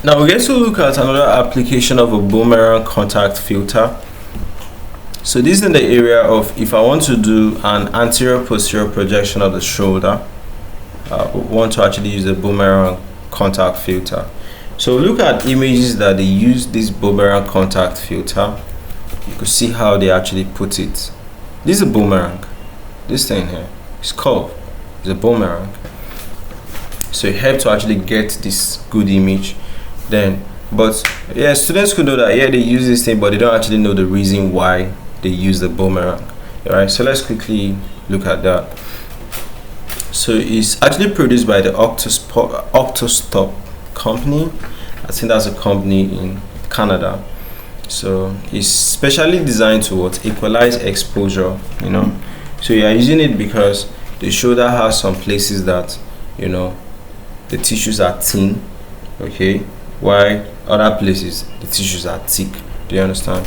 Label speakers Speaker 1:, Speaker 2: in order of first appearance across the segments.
Speaker 1: Now we're going to look at another application of a boomerang contact filter. So this is in the area of if I want to do an anterior posterior projection of the shoulder, want to actually use a boomerang contact filter. So look at images that they use this boomerang contact filter. You can see how they actually put it. This is a boomerang. This thing here is curved. It's a boomerang. So it helps to actually get this good image. But yeah, students could know that they use this thing, but they don't actually know the reason why they use the boomerang. Alright, so let's quickly look at that. So it's actually produced by the Octostop company. I think that's a company in Canada. So it's specially designed to equalize exposure, So you are using it because the shoulder has some places that the tissues are thin, okay, while other places the tissues are thick. Do you understand?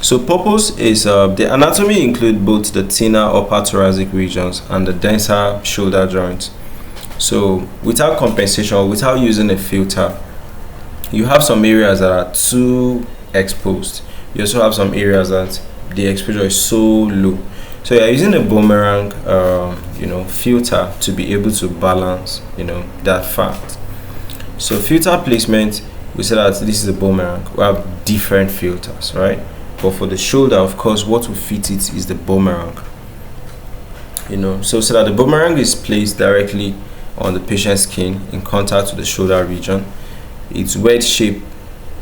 Speaker 1: So purpose is the anatomy include both the thinner upper thoracic regions and the denser shoulder joints. So without compensation, without using a filter, you have some areas that are too exposed. You also have some areas that the exposure is so low. So you're using a boomerang filter to be able to balance that fact. So filter placement, we said that this is a boomerang. We have different filters, right? But for the shoulder, of course, what will fit it is the boomerang. So that the boomerang is placed directly on the patient's skin in contact with the shoulder region. Its wedge shape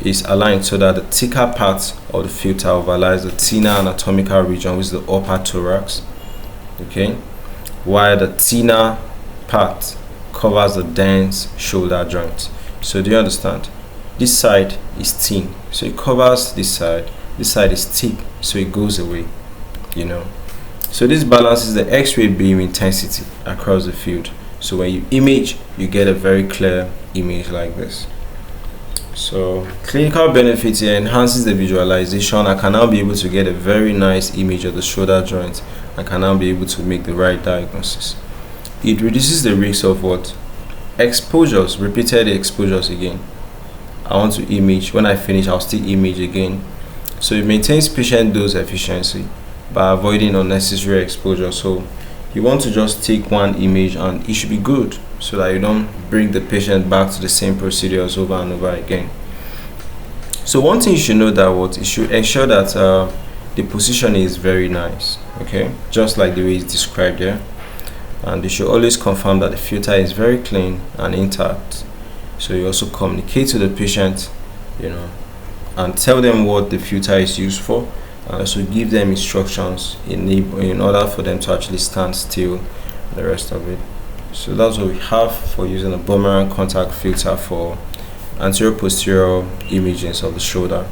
Speaker 1: is aligned so that the thicker part of the filter overlies the thinner anatomical region, which is the upper thorax, okay, while the thinner part covers the dense shoulder joint. So do you understand? This side is thin, so it covers this side. This side is thick, so it goes away, So this balances the X-ray beam intensity across the field. So when you image, you get a very clear image like this. So clinical benefits here enhances the visualization. I can now be able to get a very nice image of the shoulder joint. I can now be able to make the right diagnosis. It reduces the risk of exposures, repeated exposures again. I want to image. When I finish, I'll still image again. So it maintains patient dose efficiency by avoiding unnecessary exposure. So you want to just take one image and it should be good, so that you don't bring the patient back to the same procedures over and over again. So one thing you should know that you should ensure that the position is very nice, okay, just like the way it's described here. And you should always confirm that the filter is very clean and intact. So you also communicate to the patient, and tell them what the filter is used for, and also give them instructions in order for them to actually stand still and the rest of it. So that's what we have for using a boomerang contact filter for anterior posterior images of the shoulder.